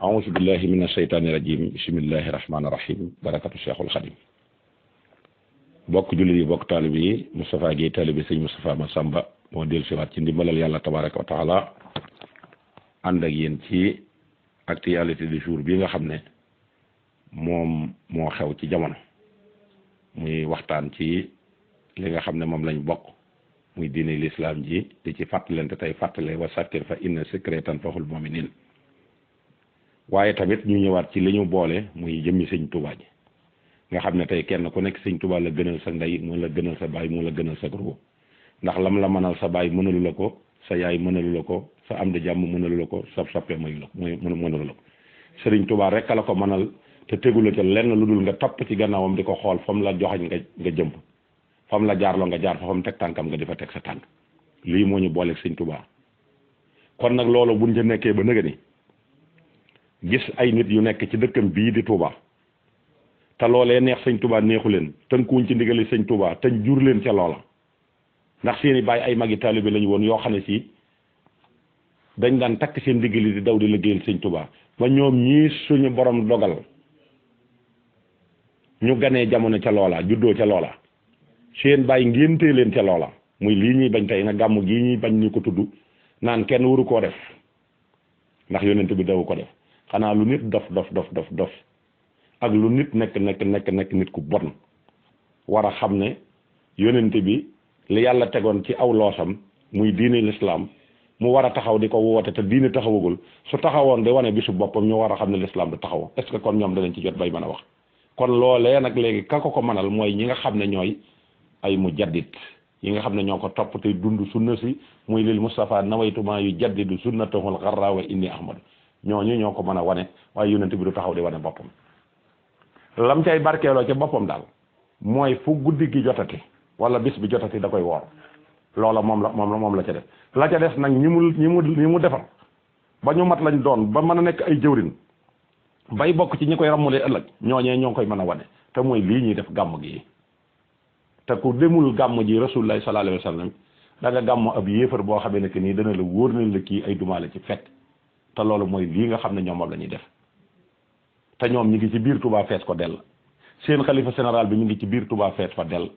أعوذ بالله من الشيطان الرجيم بسم الله الرحمن الرحيم بركة الشيخ الخديم bokk jullit yi bokk taalibe yi Moustapha Guèye taalibe sëñ Moustapha Massamba moo dellu siwaat ci ndimbalal yàlla tabaraka wa taala ànd ak yéen ci actualité du jour bi nga xam ne moom moo xew ci jamono muy waxtaan ci li nga xam ne moom lañ bokk muy diine l'islam ji di ci fàttalante tey fàttale wa sakkir fa inna zikraa tanfa'ul mu'minin waaye tamit ñu ñëwaat ci li ñu boole muy jëmmi sëñ Touba ji nga xam ne tey kenn ku nekk sëñ Touba la gënal sa ndey moo la gënal sa baay moo la gënal sa ruuh ndax lam la mënal sa baay mënalu la ko sa yaay mënalu la ko sa am di jàmm mënalu la ko sa soppe mayu la ko mënalu la ko sëriñ Touba rek la ko mënal te tegu la ca lenn lu dul nga topp ci gannaawam di ko xool fa mu la joxañ nga jëmp fa mu la jaarloo nga jaar fa mu teg tànkam nga di fa teg sa tànk lii moo ñu booleeg sëñ Touba kon nag loolu buñ ca nekkee ba nëga ni gis ay nit yu nekk ci dëkkam bii di Touba te loolee neex sëñ Touba neexu leen tënkuwuñ ci ndigali sëñ Touba te jur leen ca loola ndax seeni baay ay magi taalibe lañu woon yoo xam ne si dañ daan takk seen ndigali di daw di liggéeyal sëñ Touba ba ñoom ñii suñu borom dogal ñu ganee jamono ca loola juddoo ca loola seen baay ngéntee leen ca loola muy lii ñuy bañ tey nag gàmm gii ñuy bañ ñu ko tudd naan kenn waru koo def ndax yonent bi dawu ko def xanaa lu nit dof ak lu nit nekk nit ku bon war a xam ne yonent bi li yàlla tegoon ci aw loosam muy diine l'islam mu war a taxaw di ko woote te diine taxawagul su taxawoon di wane bisu boppam ñu war a xam ne l'islam du taxaw est-ce que kon ñoom danañ ci jot bay mën a wax kon loolee nag léegi ka ko mënal mooy ñi nga xam ne ñooy ay mujaddid yi nga xam ne ñoo ko topp te dund sunna si muy lil Mustafa nawaytuma yu jaddidu sunnatahul xarra wa inni ahmad ñooñu ñoo ko mën a wane waaye yonent bi du taxaw di wane boppam lam cay barkeeloo ca boppam daal mooy fu guddi gi jotati wala bis bi jotati da koy woor loola moom la ca def la ca des nag ñi mu defar ba ñu mat lañ doon ba mën a nekk ay jëwrin bay bokk ci ñi koy rammulee ëllëg ñooñee ñoo koy mën a wane te mooy lii ñuy def gàmm gi te ku demul gàmm ji rasulullah sallallahu alayhi wa sallam da nga gàmm ab yéefar boo xamee ne que nii dana la wóor nañ la kii ay dumaale ci fekk te loolu mooy lii nga xam ne ñoom moom la ñuy def te ñoom ñu ngi ci biir Touba fees ko dell seen xalifa général bi ñu ngi ci biir Touba fees fa dell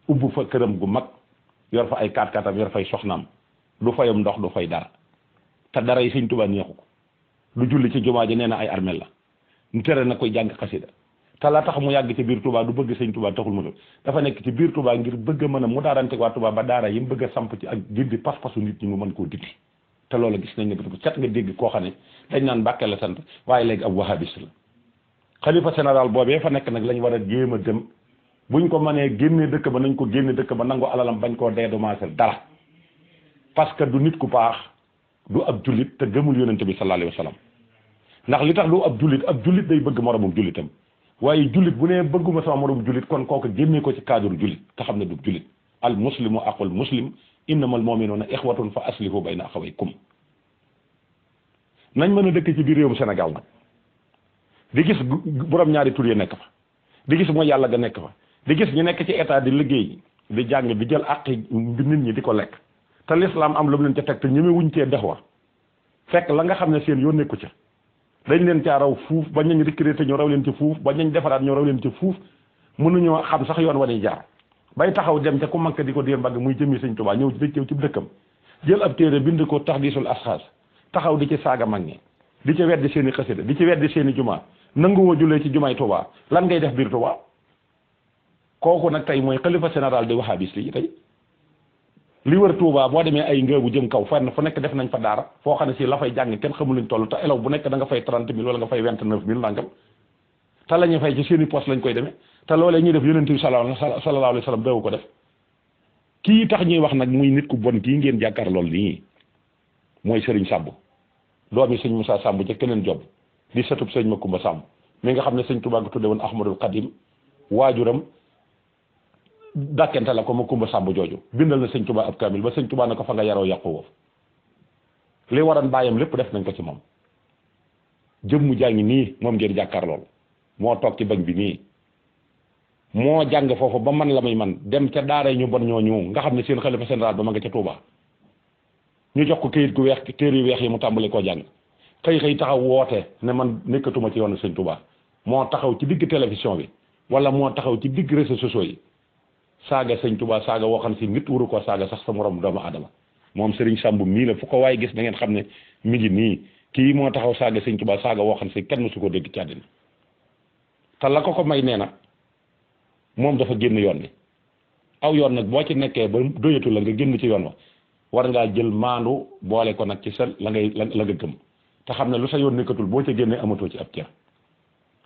ubbu fa këram gu mag yor fa ay kaat-kaatam yor fay soxnaam du fayam ndox du fay dara te dara yi sëñ Touba neexu ko lu julli ci jumaa ji nee na ay armel la ñu tere na koy jàng xasida te la tax mu yàgg ci biir Touba du bëgg sëñ Touba taxul mu def dafa nekk ci biir Touba ngir bëgg a mën a mu daarante waa Touba ba daara yi mu bëgg a samp ci ak dindi pas-pasu nit ñi mu mën koo dindi te loolu gis nañ ne bu set nga dégg koo xam ne dañ naan Mbàkke la sant waaye léegi ab wahabis la xalifa général boobee fa nekk nag lañ war a jéem a dem buñ ko mënee génne dëkk ba nañ ko génne dëkk ba nangu alalam bañ koo dédommagé dara parce que du nit ku baax du ab jullit te gëmul yonent bi sallallahu alayhi wa sallam ndax li tax du ab jullit day bëgg moromum jullitam waaye jullit bu nee bëgguma sama moromum jullit kon kooku génnee ko ci cadre jullit te xam ne du jullit al muslimu aqul muslim innamal mu'minuna ixwatun fa aslihu bayna axawaykum nañ mën a dëkk ci biir réewum Sénégal nag di gis borom ñaari tur yi nekk fa di gis mooy yàlla ga nekk fa di gis ñu nekk ci état di liggéey di jàng di jël àqi nit ñi di ko lekk te l'islam am lu mu leen ca teg te ñeme wuñ cee dexwa fekk la nga xam ne seen yoon nekku ca dañ leen caa raw fuuf ba ñu recruté ñu raw leen ci fuuf ba ñu defaraat ñu raw leen ci fuuf mënuñoo xam sax yoon wa ñuy jaar bay taxaw dem ca ku manque di ko déer mbagg muy jëmmi sëñ Touba ñëw ci dëkkam jël ab téere bind ko taxdiisul asxaas taxaw di ci saaga mag ñi di ci weddi seen i xasida di ci weddi seen i jumaa nanguwoo jullee ci jumaay Touba lan ngay def biir Touba kooku nag tey mooy xalifa général di wahabis li tey li wër Touba boo demee ay ngëbu jëm kaw fenn fu nekk def nañ fa daara foo xam ne si la fay jàng kenn xamul luñ toll te élève bu nekk da nga fay 30 000 wala nga fay 29 000 nangam te la ñuy fay ci seen i poste lañ koy demee te loolee ñuy def yonent bi sallallahu alayhi wa sallam dawu ko def kii tax ñuy wax nag muy nit ku bon kii ngeen jàkkaar lool nii mooy Serigne Samb doomi sëñ Moussa Samb ca keneen job di sëtub sëñ Makumba Samb mi nga xam ne sëñ Touba nga tudde woon Ahmadul Qadim waajuram dàkkente la ko Makumba Samb jooju bindal na sëñ Touba ab kamil ba sëñ Touba na ko fa nga yaroo yàqu woofu li waroon bàyyam lépp def nañ ko ci moom jëmmu jàngi nii moom ngeen jàkkaar lool moo toog ci bañ bi nii moo jàng foofu ba man la muy man dem ca daara ñu bon ñooñu nga xam ne seen xalifa général ba ma nga ca Touba ñu jox ko këyit gu weex téere yu weex yi mu tàmbali koo jàng xëy taxaw woote ne man nekkatuma ci yoonu sëñ Tuubaa moo taxaw ci digg télévision bi wala moo taxaw ci digg réseaux sociaux yi saaga sëñ Tuubaa saaga woo xam si nit wuru ko saaga sax sa morom doomu aadama moom Serigne Samb mii la fu ko waaye gis da ngeen xam ne mi ngi nii kii moo taxaw saaga sëñ Tuubaa saaga woo xam si kenn mësu ko dégg ci àddina te la ko may nee na moom dafa génn yoon bi aw yoon nag boo ci nekkee ba doyatu la nga génn ci yoon wa war ngaa jël maandu boole ko nag ci sa la nga gëm te xam ne lu sa yoon nekkatul boo ca génnee amatoo ci ab cër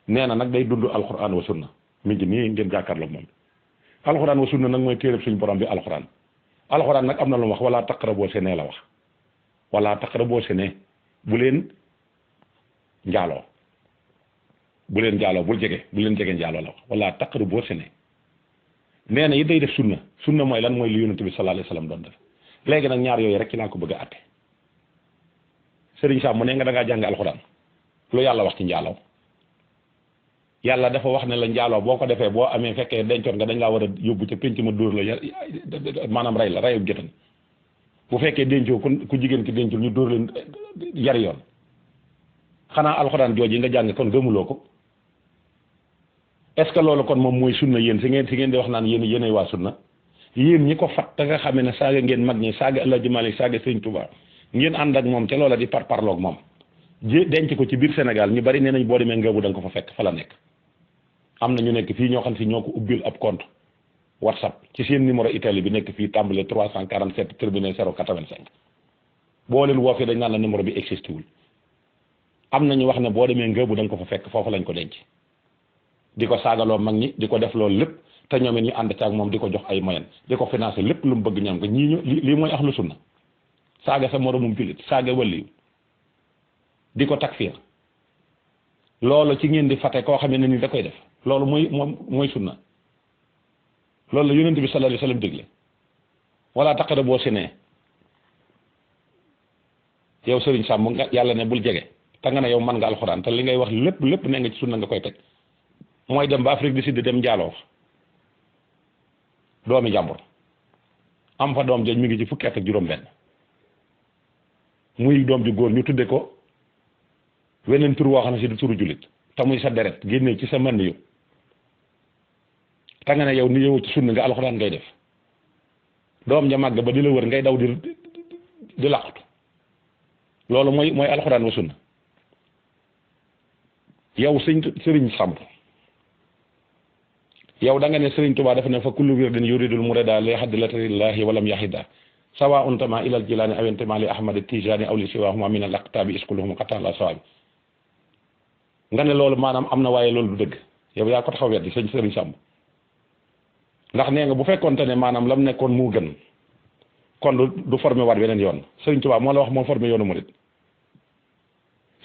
nee na nag day dund alxuraan wa sunna mi ngi nii ngeen jàkkaarloog moom alxuraan wa sunna nag mooy téereb suñu borom bi alxuraan nag am na lu mu wax wala taqraboo sene la wax wala taqraboo sene bu leen njaaloo bul jege njaaloo la wax wala taqraboo sene nee na it day def sunna mooy lan mooy li yonent bi sallallahu alayhi wasallam doon def léegi nag ñaar yooyu rek ci laa ko bëgg a àtte Sëriñ Sam mu ne nga da ngaa jàng alxuraan lu yàlla wax ci njaaloo yàlla dafa wax ne la njaaloo boo ko defee boo amee fekkee dencoon nga dañ laa war a yóbbu ca pénc ma dóor la maanaam rey la reyu géttan bu fekkee dencoo ku jigéen ki dencul ñu dóor leen yari yoon xanaa alxuraan jooji nga jàng kon gëmuloo ko est-ce que loolu kon moom mooy sunna yéen si ngeen di wax naan yéenay waa sunna yéen ñi ko fat te nga xamee ne saaga ngeen mag ñi saaga El Hadji Malick saaga Sëriñ Tuubaa ngeen ànd ak moom ca loola di parloog moom denc ko ci biir Sénégal ñu bari nee nañ boo demee ngëbu da nga ko fa fekk fa la nekk am na ñu nekk fii ñoo xam si ñoo ko ubbil ab compte WhatsApp ci seen numéro Italie bi nekk fii tàmbale 347 terminé 085 boo leen woo fii dañ naan la numéro bi existé wul am na ñu wax ne boo demee ngëbu da nga ko fa fekk foofu lañ ko denc di ko saagaloo mag ñi di ko def loolu lépp te ñoom it ñu ànd caag moom di ko jox ay moyen di ko financé lépp lu mu bëgg ñam ko ñii ñu lii mooy ahlu sunna saaga sa moromum jullit saaga waliyu di ko takfiir loolu ci ngeen di fate koo xam ne ni da koy def loolu mooy sunna loolu la yonent bi sallallahu alayhi wasallam digle wala taqraboo sine yow Serigne Sam nga yàlla ne bul jege te nga ne yow man nga alxuraan te li ngay wax lépp ne nga ci sunna nga koy teg mooy dem ba Afrique du Sud dem njaaloo doomi jàmbur am fa doom jooju mi ngi ci fukki at ak juróom-benn muy doom ju góor ñu tudde ko weneen tur woo xam ne si du turu jullit te muy sa deret génnee ci sa mën yu te nga ne yow ni yow ci sunna nga alxuraan ngay def doom ja màgg ba di la wër ngay daw di laqatu loolu mooy alxuraan wa sunna yow Sëriñ Samb yow da nga ne Sëriñ Tuubaa dafa ne fa kullu wirdin yuridul murada li hadratillahi walam yahida sawa untama ilal jilaani aw intama li ahmad tijani aw li siwahuma min al aqtabi iskuluhum qatan la sawabi nga ne loolu maanaam am na waaye loolu du dëgg yow yaa ko taxaw weddi Sëriñ Samb ndax nee nga bu fekkonte ne maanaam lam nekkoon mu gën kon du formé waat beneen yoon Sëriñ Tuubaa moo la wax moo formé yoonu murid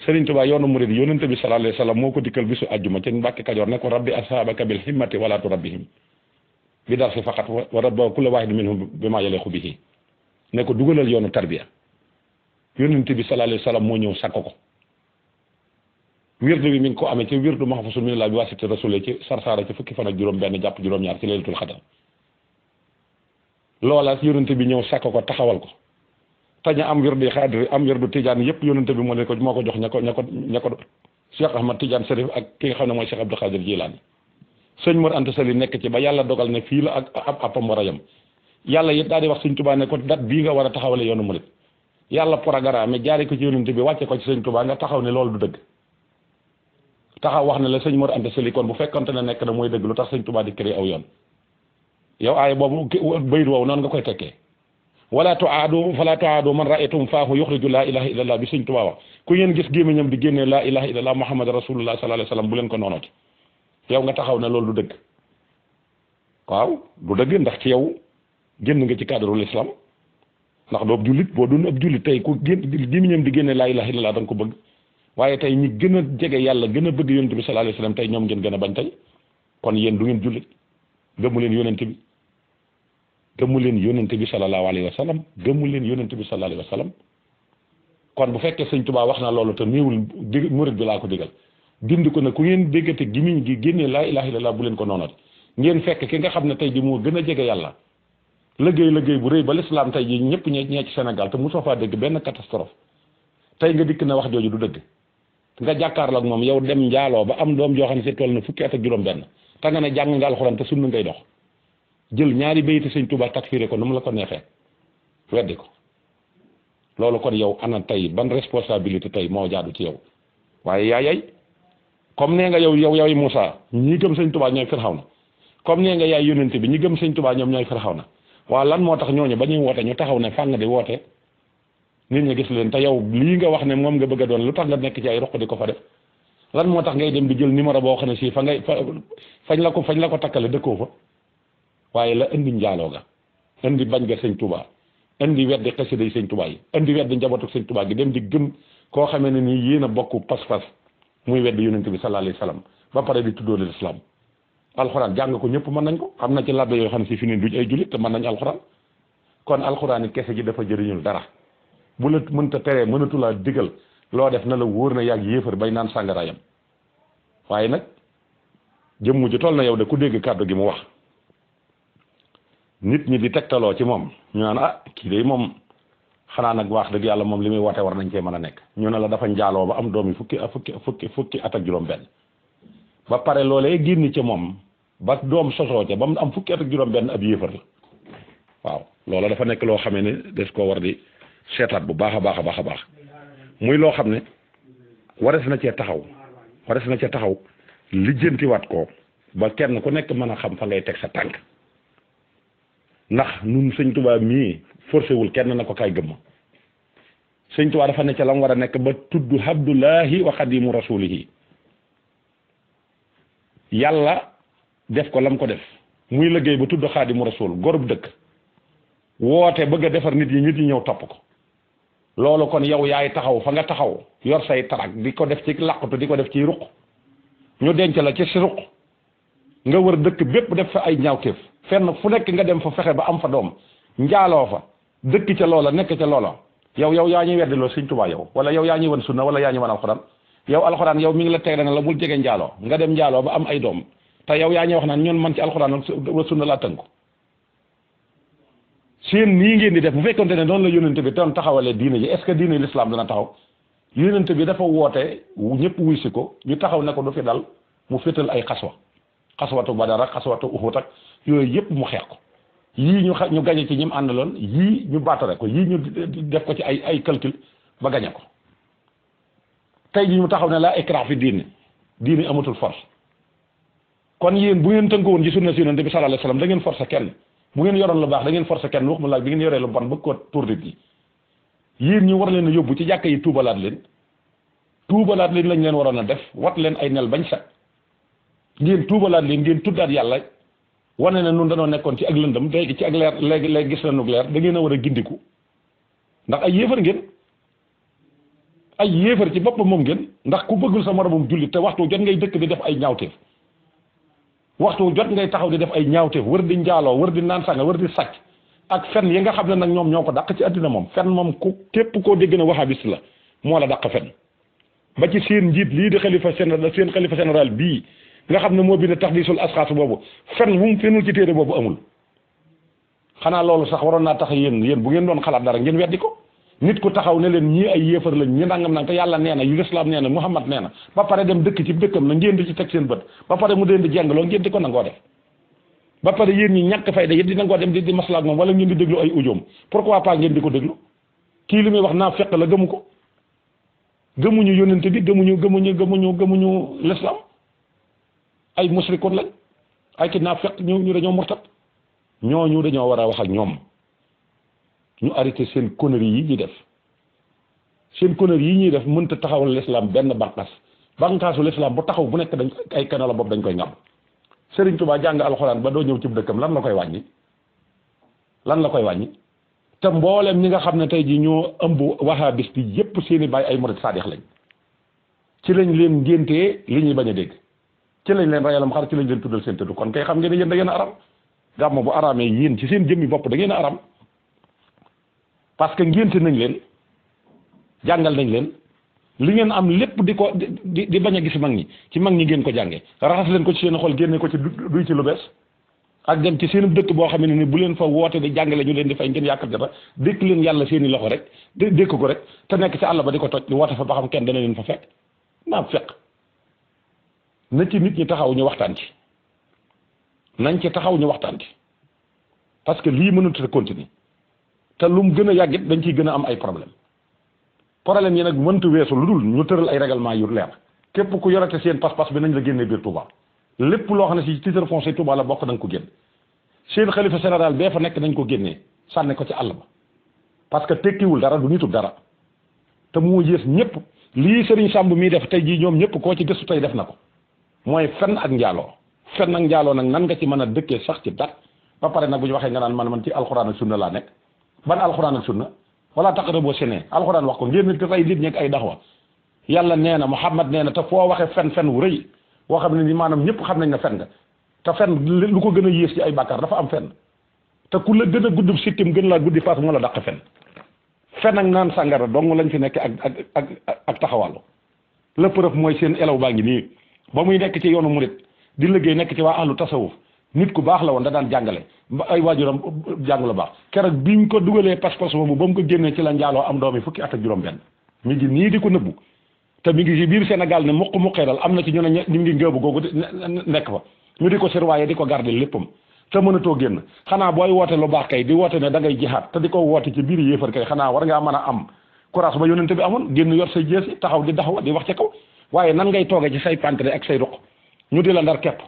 Sëriñ Tuubaa yoonu murid yonente bi sallallahu alayhi wasallam moo ko dikkal bisu àjjuma ci Mbàkke Kajoor ne ko rabbi ashabaka bil himmati wala turabbihim bi darsi faqat wa rabba kullu wahid minhum bima yaliqu bihi ne ko dugalal yoonu tarbiya yonente bi sallallahu alayhi wasallam moo ñëw sakk ko wirdu bi mi ngi ko amee ci wirdu mahfusul minallah bi wasiti rasul ci sarsaara ci fukki fan ak juróom-benn jàpp juróom-ñaar ci laylatul xadar loola yonente bi ñëw sakk ko taxawal ko te ña am wirdu xaadir am wirdu tijaan yëpp yonente bi moo ko jox ña ko Cheikh Ahmad Tidiane Serif ak ki nga xam ne mooy Cheikh Abdou Khadir Jilaani sëñ Mor Anta Sali nekk ci ba yàlla dogal ne fii la ak ab appam war a yem yàlla it daal di wax sëñ Tuubaa ne ko date bii nga war a taxawale yoonu murid yàlla programme jaari ko ci yonente bi wàcce ko ci sëñ Tuubaa nga taxaw ne loolu du dëgg taxaw wax ne la sëñ Mor Anta Sali kon bu fekkonte ne nekk na mooy dëgg lu tax sëñ Tuubaa di créé aw yoon yow aay boobu bayit woowu noonu nga koy tekkee fala tuaadu man ra'aytum faahu yuxriju laa ilaha illallah bi sëñ Tuubaa wax ku ngeen gis gémmiñam di génnee laa ilaha illallah muhammad rasulullah sallallahu alayhi wasallam bu leen ko noonooti yow nga taxaw ne loolu du dëgg waaw du dëgg ndax ci yow génn nga ci cadre l'islam ndax doo ab jullit boo doon ab jullit tey ku gémmiñam di génnee laa ilaha illallah da nga ko bëgg waaye tey ñi gën a jege yàlla gën a bëgg yonent bi sallallahu alayhi wasallam tey ñoom ngeen gën a bañ tey kon yéen du ngeen jullit gëmmu leen yonent bi gëmmu leen yonent bi sallallahu alayhi wasallam gëmmu leen yonent bi sallallahu alayhi wasallam kon bu fekkee sëñ Tuubaa wax na loolu te néewul murid bi laa ko digal bind ko ne ku ngeen déggate gimiñ gi génnee laa ilaha illallah bu leen ko noonooti ngeen fekk ki nga xam ne tey ji moo gën a jege yàlla liggéey bu rëy ba l'islam tey ji ñëpp ñee ci Sénégal te mosoo faa dégg benn catastrophe tey nga dikk na wax jooju du dëgg nga jàkkaarloo ak moom yow dem njaaloo ba am doom joo xam ne si toll na fukki at ak juróom-benn te nga ne jàng nga alxuraan te sunna ngay dox jël ñaari bayiti sëñ Tuubaa takfiré ko nu mu la ko neexee weddi ko loolu kon yow ana tey ban responsabilité tey moo jaadu ci yow waaye yaay comme nee nga yow Moussa ñi gëm sëñ Tuubaa ñooy Firawna comme nee nga yaay yónente bi ñi gëm sëñ Tuubaa ñoom ñooy Firawna waaw lan moo tax ñooñu ba ñuy woote ñu taxaw ne fàng di woote nit ñi gis leen te yow lii nga wax ne moom nga bëgg a doon lu tax nga nekk ci ay roq di ko fa def lan moo tax ngay dem di jël numéro boo xam ne si fañ la ko takkale dëkkoo fa waaye la indi njaaloo ga indi bañ ga sëñ Tuubaa indi weddi xasida yi sëñ Tuubaa yi indi weddi njabootu sëñ Tuubaa gi dem di gëm koo xamee ne nii yéen a bokk pas-pas muy weddi yonent bi sallallahu alayhi wa sallam ba pare di tuddoo l'islam alxuraan jàng ko ñëpp mën nañ ko xam na ci labbe yoo xam ne si fi ne duñ ay jullit te mën nañ alxuraan kon alxuraan yi kese ji dafa jëriñul dara bu la mënta teree mënatulaa digal loo def na la wóor na yàgg yéefar bay naan sàngaraayam waaye nag jëmmu ji toll na yow de ku dégg kàddu gi mu wax nit ñi di tegtaloo ci moom ñu naan kii de moom xanaa nag wax dëgg yàlla moom li muy woote war nañ cee mën a nekk ñu ne la dafa njaaloo ba am doom yi fukki at ak juróom benn ba pare loolee génn ca moom ba doom sosoo ca ba mu am fukki at ak juróom benn ab yéefar la waaw loola dafa nekk loo xamee ne des koo war di seetaat bu baax a baax a baax a baax muy loo xam ne wares na cee taxaw lijjantiwaat ko ba kenn ku nekk mën a xam fa ngay teg sa tànk ndax nun sëñ Tuubaa mii forcé wul kenn na ko kaay gëmma sëñ Tuubaa dafa ne ca la mu war a nekk ba tudd Abdullahi wa xadimu rasulihi yàlla def ko lam ko def muy liggéey ba tudd xaadimu rasul gorub dëkk woote bëgg a defar nit ñi ñëw topp ko loolu kon yow yaay taxaw fa nga taxaw yor say tarak di ko def ci làqutu di ko def ci ruq ñu denc la ci si ruq nga wër dëkk bépp def fa ay ñaawteef fenn fu nekk nga dem fa fexe ba am fa doom njaaloo fa dëkk ca loola nekk ca loola yow yaa ñuy weddiloo sëñ Tuubaa yow wala yow yaa ñuy wan sunna wala yaa ñuy wan alxuraan yow alxuraan yow mi ngi la teg na la bul jege njaaloo nga dem njaaloo ba am ay doom te yow yaa ñuy wax naan ñun man ci alxuraan wa sunna laa tënku seen nii ngeen di def bu fekkonte ne doon la yónnente bi doon taxawalee diine ji est-ce que diine l'islam dana taxaw yónnente bi dafa woote ñëpp wuy si ko ñu taxaw ne ko du fi dal mu féetal ay xaswatu Badar ak xaswatu Uhud ak yooyu yëpp mu xeex ko yii ñu gañe ci ñim àndaloon yii ñu baatare ko yii ñu def ko ci ay calcul ba gañe ko tey ji ñu taxaw ne laa ikraaha fi diine amatul force kon yéen bu ngeen tënko woon ci sunna si yonent bi sallallahu alayhi wasallam da ngeen forcer kenn bu ngeen yoroon lu baax da ngeen forcer kenn waxuma la bi ngeen yoree lu bon bëgg ko tur nit yi yéen ñu war leen a yóbbu ci jàkka yi tuubalaat leen lañ leen waroon a def wat leen ay nel bañ set ngeen tuubalaat leen ngeen tuddaat yàlla wane ne nun danoo nekkoon ci ak lëndëm léegi ci ak leer léegi gis nañu leer da ngeen a war a gindiku ndax ay yéefar ngeen ay yéefar ci boppam moom ngeen ndax ku bëggul sa moromum jullit te waxtu jot ngay dëkk di def ay ñaawteef waxtu jot ngay taxaw di def ay ñaawteef wër di njaaloo wër di naan sànga wër di sàcc ak fen yi nga xam ne nag ñoom ñoo ko dàq ci àddina moom fen moom ku képp koo dégg na wahabiste la moo la dàq fen ba ci seen njiit lii di xalifa général bii nga xam ne moo bind taxdiisul asxaas boobu fen mu fenul ci téere boobu amul xanaa loolu sax waroon naa tax yéen bu ngeen doon xalaat dara ngeen weddi ko nit ku taxaw ne leen ñii ay yéefar lañ ñi nangam nang te yàlla nee na yu lislaam nee na Muhammad nee na ba pare dem dëkk ci dëkkam na ngeen di ci teg seen bët ba pare mu deen di jengloo ngeen di ko nangoo def ba pare yéen ñi ñàkk fayda yéen di nangoo dem di maslaak moom wala ngeen di déglu ay ujoom pourquoi pas ngeen di ko déglu kii li muy wax naa fekk la gëmu ko gëmuñu yónnente bi gëmuñu l'islam ay musrikoon lañ ay ki naa fekk ñu dañoo murtat ñooñu dañoo war a wax ak ñoom ñu arrêté seen conneries yi ñuy def seen conneries yi ñuy def mënta taxawal l'islam benn bànqaasu l'islam bu taxaw bu nekk dañ ay kanala bopp dañ koy ngam Serigne Touba jàng alxuraan ba doo ñëw ci dëkkam lan la koy wàññi te mboolem ñi nga xam ne tey ji ñoo ëmb wahabiste yi yépp seeni baay ay murid saadix lañ ci lañ leen ngéntee li ñuy bañ a dégg ci lañ leen rayalam xar ci lañ leen tuddal seen tëdd kon kay xam ngeen ne yéen da ngeen a aram gàmmu bu araamee yéen ci seen jëmmi bopp da ngeen a aram parce que ngénte nañ leen jàngal nañ leen li ngeen am lépp di bañ a gis mag ñi ci mag ñi ngeen ko jàngee raxas leen ko ci seen xol génne ko ci duy ci lu bees ak dem ci seen dëkk boo xam ne ni bu leen fa woote di jàngale ñu leen di fay ngeen yàqal dara dékk leen yàlla seen i loxo rek dékk ko rek te nekk ci àll ba di ko toj di woote fa ba xam kenn dana leen fa fekk naam fekk na ci nit ñi taxaw ñu waxtaan ci nañ ci taxaw ñu waxtaan ci parce que lii mënut a continuer te lu mu gën a yàggit dañ ciy gën a am ay problème yi nag mëntu weesu lu dul ñu tëral ay règlement yu leer képp ku yorate seen pas-pas bi nañ la génne biir Touba lépp loo xam ne si titre foncier Touba la bokk nañ ko génn seen xalifa général bee fa nekk nañ ko génnee sànni ko ci àll ba parce que tekkiwul dara du nitu dara te moo yées ñëpp lii Serigne Samb mii def tey jii ñoom ñëpp koo ci gëstu tey def na ko mooy fen ak njaaloo nag nan nga ci mën a dëkkee sax ci dat ba pare nag bu ñu waxee nga naan man ci alxuraan ak sunna laa nekk ban alxuraan ak sunna wala taqraboo sene alxuraan wax ko ngeen te tey nit ñeeg ay daxwa yàlla nee na Muhammad nee na te foo waxee fen wu rëy boo xam ne ni maanaam ñëpp xam nañ ne fen nga te fen lu ko gën a yées ci ay bàkkaar dafa am fen te ku la gën a guddub sikkim gën laa guddi faas moo la dàq fen ak naan sàngara dong lañ fi nekk ak taxawàllu la preuve mooy seen elaw baa ngi nii ba muy nekk ci yoonu murit di liggéey nekk ci waa ahlu tasawuf nit ku baax la woon da daan jàngale ba ay waajuram jàng la baax keroog biñ ko dugalee pas-pas boobu ba mu ko génnee ci la njaaloo am doomi fukki at ak juróom-benn mi ngi nii di ko nëbbu te mi ngi ci biir Sénégal ne muqeeral am na ci ñu ne ñu ngi ngëbu googu nekk fa ñu di ko surveiller di ko garder léppam te mënatoo génn xanaa booy woote lu baax kay di woote ne da ngay jihaat te di ko woote ci biir yéefar kay xanaa war ngaa mën a am courage ba yonente bi amoon génn yor say jeesi taxaw di daxaw di wax ci kaw waaye nan ngay toogee ci say pantre ak say ruq ñu di la ndar kepp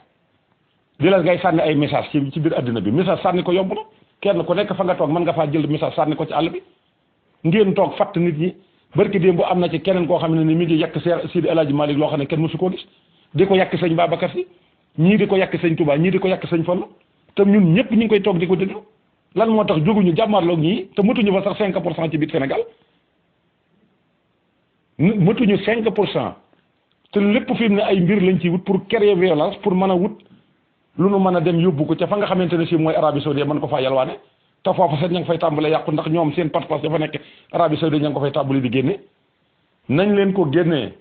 di la ngay sànni ay message ci biir addina bi message sànni ko yomb na kenn ku nekk fa nga toog mën nga faa jël message sànni ko ci àll bi ngeen toog fatt nit ñi barki démb am na ci keneen koo xam ne ni mi ngi yàq Sidi El Hadji Malick loo xam ne kenn mësu koo gis di ko yàq sëñ Babacar Si ñii di ko yàq sëñ Touba ñii di ko yàq sëñ Fallu te ñun ñëpp ñu ngi koy toog di ko déglu lan moo tax jóguñu jàmmarloog ñii te mëtuñu fa sax 5% ci biir Sénégal mëtuñu 5% te lépp fi mu ne ay mbir lañ ci wut pour créer violence pour mën a wut lu nu mën a dem yóbbu ko ca fa nga xamante ne si mooy Arabie Saoudite mën ko faa yalwaane te foofu sax ña ngi fay tàmbale yàqu ndax ñoom seen pas-pas dafa nekk Arabie Saoudite ña ngi ko fay tàmbali di génne nañ leen ko génnee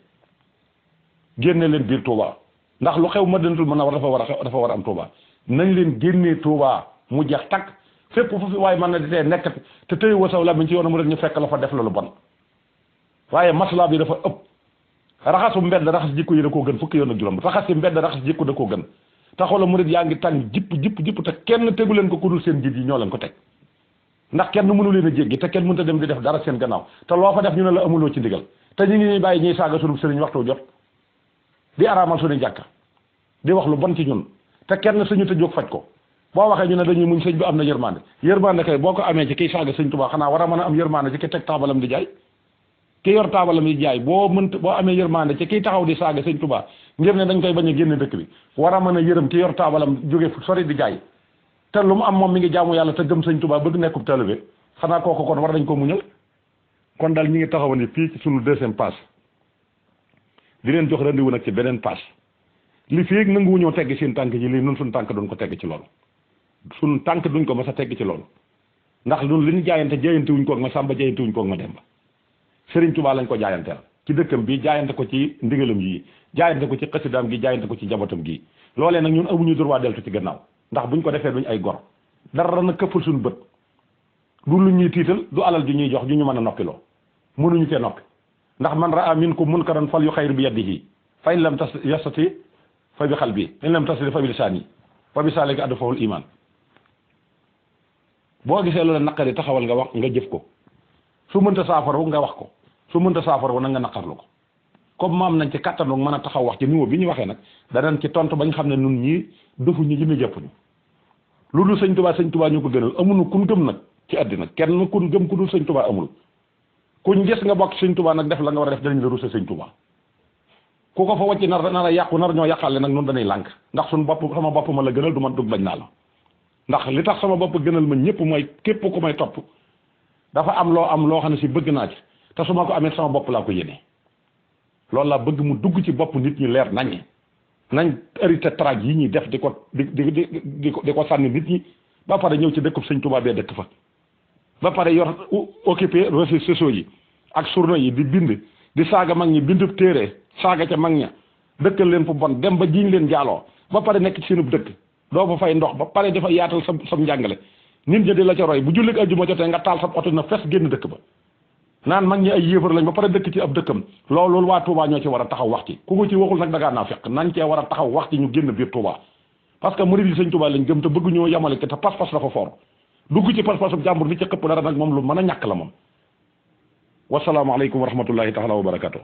génne leen biir Touba ndax lu xew Madinatul Munawwara dafa war a am Touba nañ leen génnee Touba mu jeex takk fépp fu fi waaye mën na di tee nekk te tëy wasaw la mi ci yoonu mu rek ñu fekk la fa def la lu bon waaye masla bi dafa ëpp raxasu mbedd raxas jikko yi da koo gën fukki yoon ak juróom raxas yi mbedd raxas jikko da koo gën te xoola murid yaa ngi tàng jipp te kenn tegu leen ko ku dul seen jiit yi ñoo leen ko teg ndax kenn mënu leen a jéggi te kenn mënut a dem di def dara seen gannaaw te loo fa def ñu ne la amuloo ci ndigal te ñu ngi ñuy bàyyi ñuy saaga sunu sëriñ waxtu jot di araamal suñu jàkka di wax lu bon ci ñun te kenn suñu te jóg faj ko boo waxee ñu ne dañuy muñ sëñ bi am na yërmande kay boo ko amee ci kiy saaga sëñ Tuubaa xanaa war a mën a am yërmande ci ki teg taabalam di jaay ki yor taabalam di jaay boo amee yërmande ci kiy taxaw di saaga sëñ Tuubaa ngir ne dañ koy bañ a génne dëkk bi war a mën a yërëm ki yor taabalam jóge fu sori di jaay te lu mu am moom mi ngi jaamu yàlla te gëm sëñ Tuubaa bëgg nekkub taalibe xanaa kooku kon war nañ ko muñal kon daal ñi ngi taxaw ni fii ci sunu deuxième passe di leen jox rendez-vous nag ci beneen passe li fii nanguwu ñoo tegg seen tànk ji lii nun suñu tànk duñ ko tegg ci loolu suñu tànk duñ ko mas a tegg ci loolu ndax ñun li ñu jaayante wuñ ko ak ma Samba jaayante wuñ ko ak ma Demba Sëriñ Tuubaa lañ ko jaayanteel ci dëkkam bi jaayante ko ci ndigalam yi jaayante ko ci xasidaam gi jaayante ko ci njabootam gi loolee nag ñun amuñu droit deltu ci gannaaw ndax buñ ko defee duñ ay gor dara na këppul suñu bët du lu ñuy tiital du alal ju ñuy jox ju ñu mën a noppiloo mënuñu cee noppi ndax man raa minkum munkaran fal yuxayyir bi yadihi fa in lam yastati fa bi qalbi in lam tastati fa bi lisaani fa bi zaalika ad'aful iman boo gisee loola naqari taxawal nga wax nga jëf ko su mënta saafaru nga wax ko su mënta saafaru nag nga naqarlu ko comme maam nañ ci kattanu mën a taxaw wax ci niveau bi ñu waxee nag danañ ci tontu bañ xam ne nun ñii defuñu ji mu jëppuñu lu dul sëñ Tuubaa ñu ko gënal amuñu kun gëm nag ci àddina kenn kun gëm ku dul sëñ Tuubaa amul kuñ gis nga bokk sëñ Tuubaa nag def la nga war a def danañ la rusa sëñ Tuubaa ku ko fa wàcc nar a yàqu nar ñoo yàqale nag nun dañuy lànk ndax suñu bopp sama bopp ma la gënal du ma dugg bañ naa la ndax li tax sama bopp gënal ma ñëpp mooy képp ku may topp dafa am loo xam ne si bëgg naa ci te su ma ko amee sama bopp laa ko yéene loolu laa bëgg mu dugg ci bopp nit ñi leer nañ hérité traag yi ñuy def di ko sànni nit ñi ba pare ñëw ci dëkkub sëñ Tuubaa bee dëkk fa ba pare yor occupé réseaux sociaux yi ak journaux yi di bind di saaga mag ñi bindub téere saaga ca mag ña dëkkal leen fu bon dem ba jiñ leen jaaloo ba pare nekk ci seenub dëkk doo fa fay ndox ba pare dafa yaatal sa njàngale nit ñi di la ca roy bu jullit ajjuma jotee nga taal sa oto na fes génn dëkk ba naan mag ñi ay yéefar lañ ba pare dëkk ci ab dëkkam loolu waa Touba ñoo ci war a taxaw wax ci ku ko ci waxul nag da ngaa naa fekk nañ cee war a taxaw wax ci ñu génn biir Touba parce que murid yi sëñ Touba lañ gëm te bëgg ñoo yamale te pas-pas dafa fort dugg ci pas-pasu jàmbur bi ci xëpp dara nag moom lu mën a ñàkk la moom wasalaamaaleykum wa rahmatullahi taala wa barakatuh